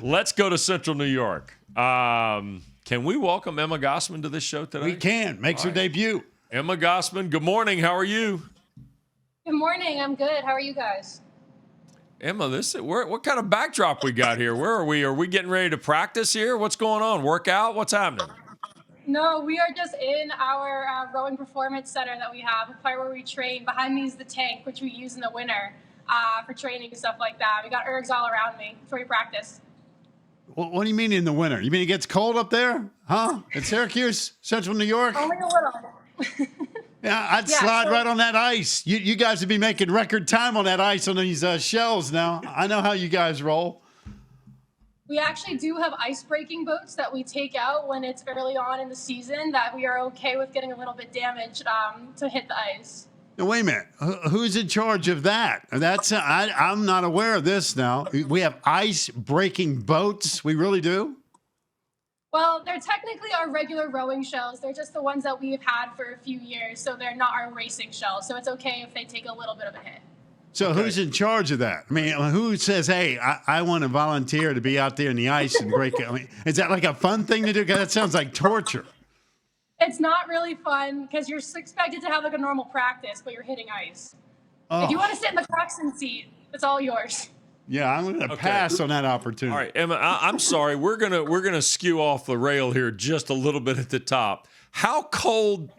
Let's go to Central New York. Can we welcome Emma Gossman to this show today? We can. Makes her debut. Emma Gossman, good morning. How are you? Good morning. I'm good. How are you guys? Emma, what kind of backdrop we got here? Where are we? Are we getting ready to practice here? What's going on? Workout? What's happening? No, we are just in our rowing performance center that we have, a part where we train. Behind me is the tank, which we use in the winter for training and stuff like that. We got ergs all around me. That's where we practice. What do you mean in the winter? You mean it gets cold up there? Huh? In Syracuse, Central New York? Only a little. Yeah, I'd slide right on that ice. You guys would be making record time on that ice on these shells now. I know how you guys roll. We actually do have ice-breaking boats that we take out when it's early on in the season that we are okay with getting a little bit damaged to hit the ice. Now, wait a minute. Who's in charge of that? I'm not aware of this now. We have ice-breaking boats? We really do? Well, they're technically our regular rowing shells. They're just the ones that we've had for a few years, so they're not our racing shells. So it's okay if they take a little bit of a hit. So who's in charge of that? I mean, who says, hey, I want to volunteer to be out there in the ice and break it? I mean, is that like a fun thing to do? 'Cause that sounds like torture. It's not really fun because you're expected to have like a normal practice, but you're hitting ice. Oh. If you want to sit in the coxswain seat, it's all yours. Yeah, I'm going to pass on that opportunity. All right, Emma, I'm sorry. We're gonna skew off the rail here just a little bit at the top. How cold?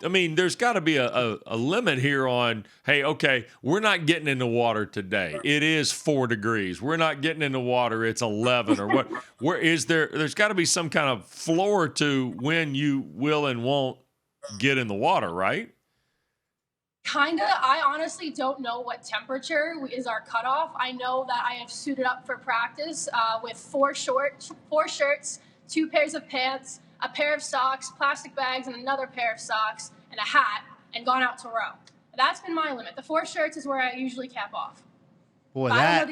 I mean, there's got to be a limit here on, hey, okay, we're not getting in the water today. It is 4 degrees. We're not getting in the water. It's 11 or what? Where is there? There's got to be some kind of floor to when you will and won't get in the water, right? Kinda. I honestly don't know what temperature is our cutoff. I know that I have suited up for practice with 4 shirts, 2 pairs of pants, a pair of socks, plastic bags, and another pair of socks, and a hat, and gone out to row. That's been my limit. The 4 shirts is where I usually cap off. Boy, that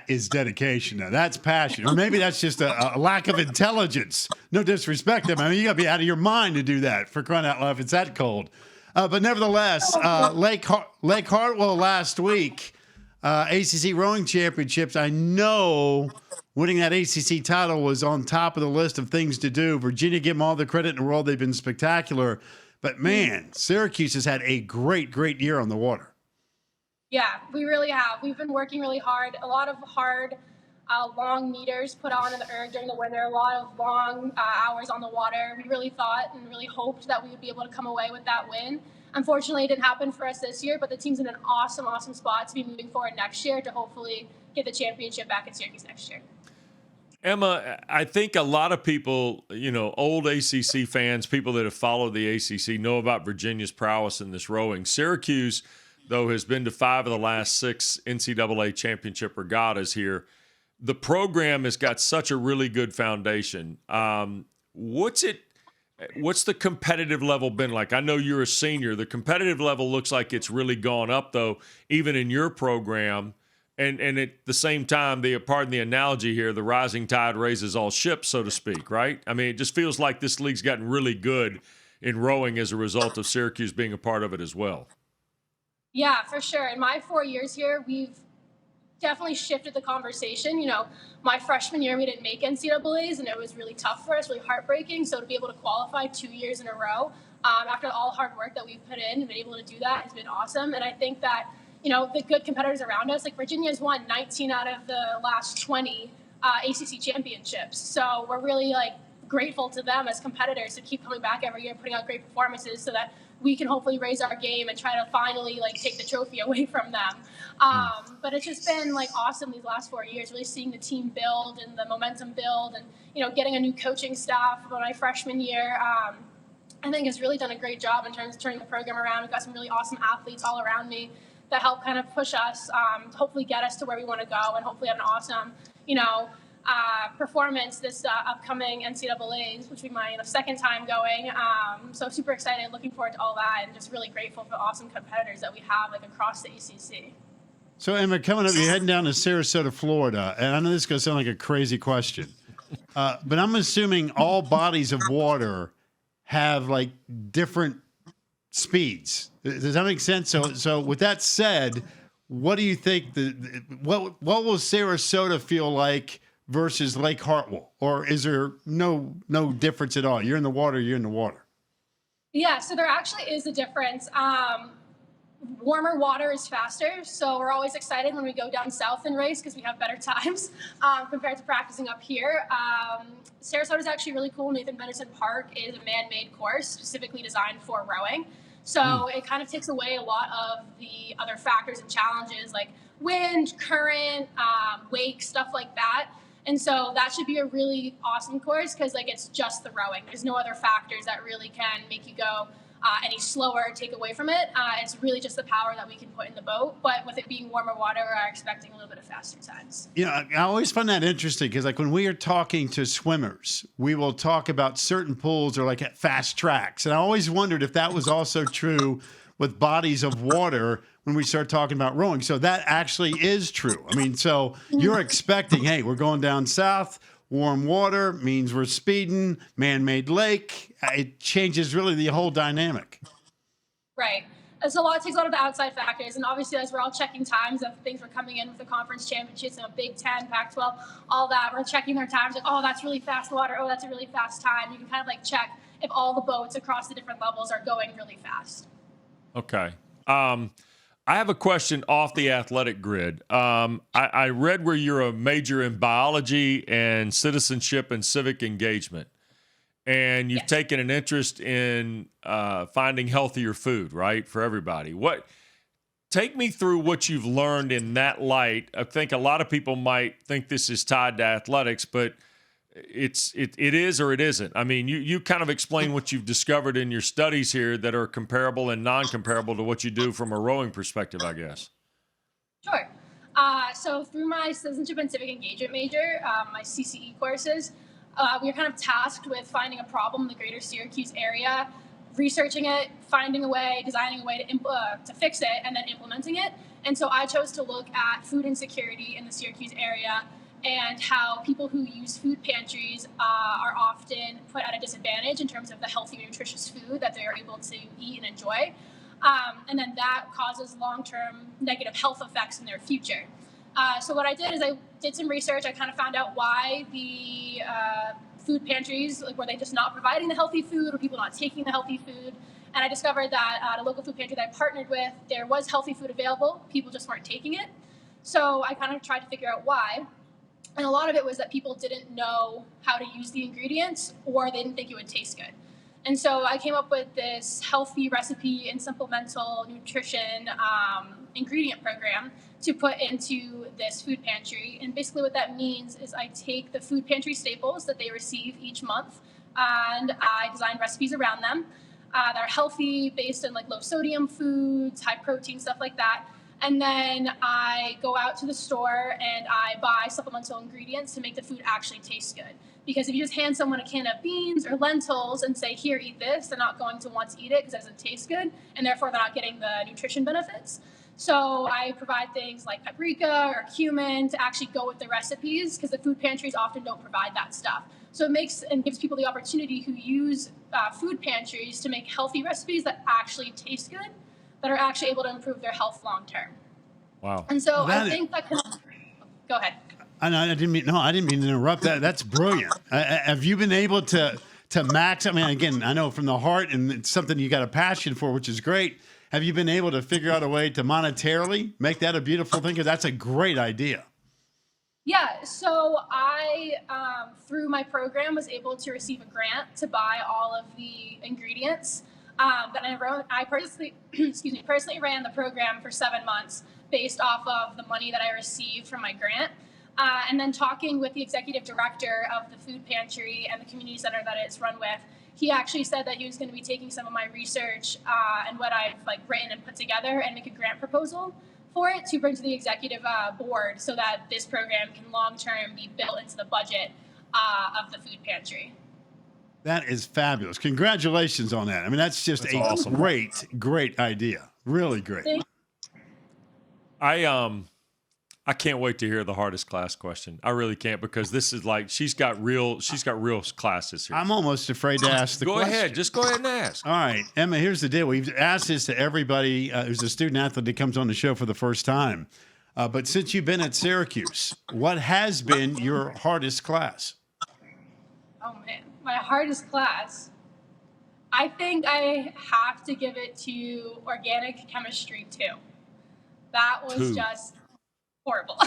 is dedication. Now, that's passion. Or maybe that's just a lack of intelligence. No disrespect to them. I mean, you got to be out of your mind to do that, for crying out loud, if it's that cold. But nevertheless, Lake Hartwell last week, ACC Rowing Championships, I know winning that ACC title was on top of the list of things to do. Virginia, give them all the credit in the world. They've been spectacular. But, man, Syracuse has had a great, great year on the water. Yeah, we really have. We've been working really hard. A lot of hard, long meters put on in the erg during the winter, a lot of long hours on the water. We really thought and really hoped that we would be able to come away with that win. Unfortunately, it didn't happen for us this year, but the team's in an awesome, awesome spot to be moving forward next year to hopefully get the championship back in Syracuse next year. Emma, I think a lot of people, old ACC fans, people that have followed the ACC know about Virginia's prowess in this rowing. Syracuse, though, has been to 5 of the last 6 NCAA championship regattas here. The program has got such a really good foundation. What's the competitive level been like? I know you're a senior. The competitive level looks like it's really gone up, though, even in your program. And at the same time, pardon the analogy here, the rising tide raises all ships, so to speak, right? I mean, it just feels like this league's gotten really good in rowing as a result of Syracuse being a part of it as well. Yeah, for sure. In my 4 years here, we've definitely shifted the conversation. My freshman year, we didn't make NCAAs, and it was really tough for us, really heartbreaking. So to be able to qualify 2 years in a row, after all the hard work that we've put in and been able to do that has been awesome. And I think that, the good competitors around us, like Virginia's won 19 out of the last 20 ACC championships. So we're really grateful to them as competitors to keep coming back every year, putting out great performances so that we can hopefully raise our game and try to finally take the trophy away from them. But it's just been awesome these last 4 years, really seeing the team build and the momentum build and, getting a new coaching staff for my freshman year. I think has really done a great job in terms of turning the program around. We've got some really awesome athletes all around me that help kind of push us, hopefully get us to where we want to go and hopefully have an awesome, performance this upcoming NCAAs, which will be my second time going. So super excited, looking forward to all that, and just really grateful for the awesome competitors that we have across the ACC. So, Emma, coming up, you're heading down to Sarasota, Florida, and I know this is going to sound like a crazy question, but I'm assuming all bodies of water have different speeds. Does that make sense? So with that said, what do you think what will Sarasota feel like versus Lake Hartwell? Or is there no difference at all? You're in the water, you're in the water. Yeah, so there actually is a difference. Warmer water is faster, so we're always excited when we go down south and race because we have better times compared to practicing up here. Sarasota is actually really cool. Nathan Benderson Park is a man-made course specifically designed for rowing. So it kind of takes away a lot of the other factors and challenges like wind, current, wake, stuff like that. And so that should be a really awesome course because like it's just the rowing. There's no other factors that really can make you go any slower or take away from it. It's really just the power that we can put in the boat. But with it being warmer water, we're expecting a little bit of faster times. You know, I always find that interesting because like when we are talking to swimmers, we will talk about certain pools or like at fast tracks. And I always wondered if that was also true with bodies of water when we start talking about rowing. So that actually is true. I mean, so you're expecting, hey, we're going down south, warm water means we're speeding, man-made lake. It changes really the whole dynamic. Right. It's a lot, takes a lot of the outside factors. And obviously, as we're all checking times of things we're coming in with the conference championships and Big Ten, Pac-12, all that, we're checking their times. Like, oh, that's really fast water. Oh, that's a really fast time. You can kind of like check if all the boats across the different levels are going really fast. Okay. I have a question off the athletic grid. I read where you're a major in biology and citizenship and civic engagement, and you've taken an interest in finding healthier food, right, for everybody. Take me through what you've learned in that light. I think a lot of people might think this is tied to athletics, but it is or it isn't. I mean, you kind of explain what you've discovered in your studies here that are comparable and non-comparable to what you do from a rowing perspective, I guess. Sure. So through my citizenship and civic engagement major, my CCE courses, we are kind of tasked with finding a problem in the greater Syracuse area, researching it, finding a way, designing a way to fix it, and then implementing it. And so I chose to look at food insecurity in the Syracuse area and how people who use food pantries are often put at a disadvantage in terms of the healthy, nutritious food that they are able to eat and enjoy. And then that causes long-term negative health effects in their future. So what I did is I did some research. I kind of found out why the food pantries, like, were they just not providing the healthy food or people not taking the healthy food? And I discovered that at a local food pantry that I partnered with, there was healthy food available. People just weren't taking it. So I kind of tried to figure out why. And a lot of it was that people didn't know how to use the ingredients or they didn't think it would taste good. And so I came up with this healthy recipe and supplemental nutrition ingredient program to put into this food pantry. And basically what that means is I take the food pantry staples that they receive each month and I design recipes around them that are healthy, based on like low sodium foods, high protein, stuff like that. And then I go out to the store and I buy supplemental ingredients to make the food actually taste good. Because if you just hand someone a can of beans or lentils and say, here, eat this, they're not going to want to eat it because it doesn't taste good, and therefore they're not getting the nutrition benefits. So I provide things like paprika or cumin to actually go with the recipes because the food pantries often don't provide that stuff. So it makes and gives people the opportunity who use food pantries to make healthy recipes that actually taste good, that are actually able to improve their health long term. Wow. And so I think that can... Go ahead. I didn't mean to interrupt that. That's brilliant. Have you been able to match? I mean, again, I know from the heart, and it's something you got a passion for, which is great. Have you been able to figure out a way to monetarily make that a beautiful thing? Because that's a great idea. Yeah, so I, through my program, was able to receive a grant to buy all of the ingredients. That I personally ran the program for 7 months based off of the money that I received from my grant. And then talking with the executive director of the food pantry and the community center that it's run with, he actually said that he was going to be taking some of my research and what I've written and put together and make a grant proposal for it to bring to the executive board so that this program can long-term be built into the budget of the food pantry. That is fabulous. Congratulations on that. I mean, that's just awesome. Great idea. Really great. I can't wait to hear the hardest class question. I really can't, because this is like she's got real classes here. I'm almost afraid to ask the Go question. ahead. Just go ahead and ask. All right, Emma, here's the deal. We've asked this to everybody who's a student athlete that comes on the show for the first time. But since you've been at Syracuse, what has been your hardest class? Oh man, my hardest class. I think I have to give it to organic chemistry 2. That was just horrible.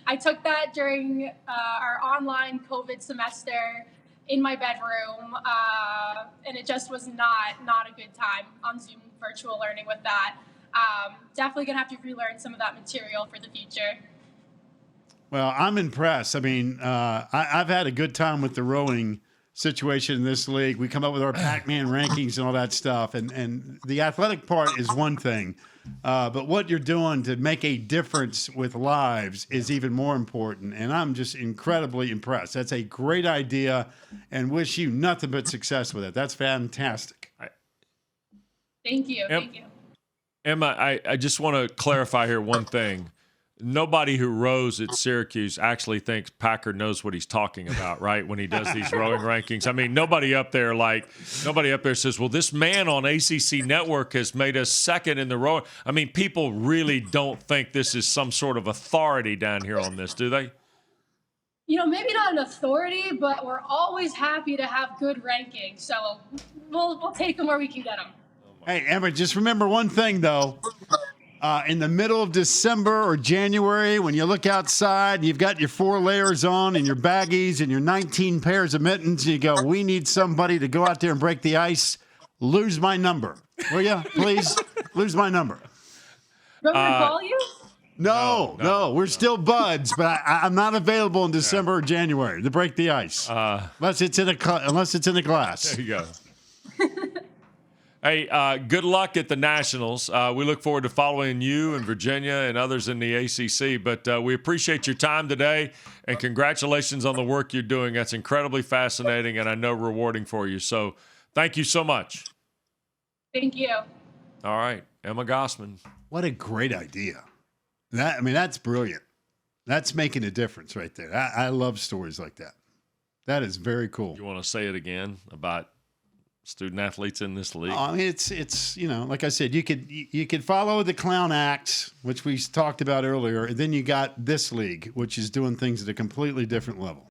I took that during our online COVID semester in my bedroom, and it just was not a good time on Zoom virtual learning with that. Definitely gonna have to relearn some of that material for the future. Well, I'm impressed. I mean, I've had a good time with the rowing situation in this league. We come up with our Pac-Man rankings and all that stuff, and the athletic part is one thing, but what you're doing to make a difference with lives is even more important, and I'm just incredibly impressed. That's a great idea, and wish you nothing but success with it. That's fantastic. Thank you. Thank you. Emma, I just want to clarify here one thing. Nobody who rows at Syracuse actually thinks Packard knows what he's talking about, right? When he does these rowing rankings. I mean, nobody up there says, well, this man on ACC Network has made us second in the rowing. I mean, people really don't think this is some sort of authority down here on this, do they? You know, maybe not an authority, but we're always happy to have good rankings. So we'll take them where we can get them. Hey, Emma, just remember one thing, though. In the middle of December or January, when you look outside and you've got your 4 layers on and your baggies and your 19 pairs of mittens, and you go, we need somebody to go out there and break the ice, lose my number. Will you, please? Lose my number. Do you want me to call you? No, we're still buds, but I'm not available in December or January to break the ice. Unless it's in the glass. There you go. Hey, good luck at the Nationals. We look forward to following you and Virginia and others in the ACC. But we appreciate your time today, and congratulations on the work you're doing. That's incredibly fascinating, and I know rewarding for you. So thank you so much. Thank you. All right, Emma Gossman. What a great idea. That's brilliant. That's making a difference right there. I love stories like that. That is very cool. You want to say it again about student athletes in this league? I mean, it's like I said, you could follow the clown acts, which we talked about earlier, and then you got this league, which is doing things at a completely different level.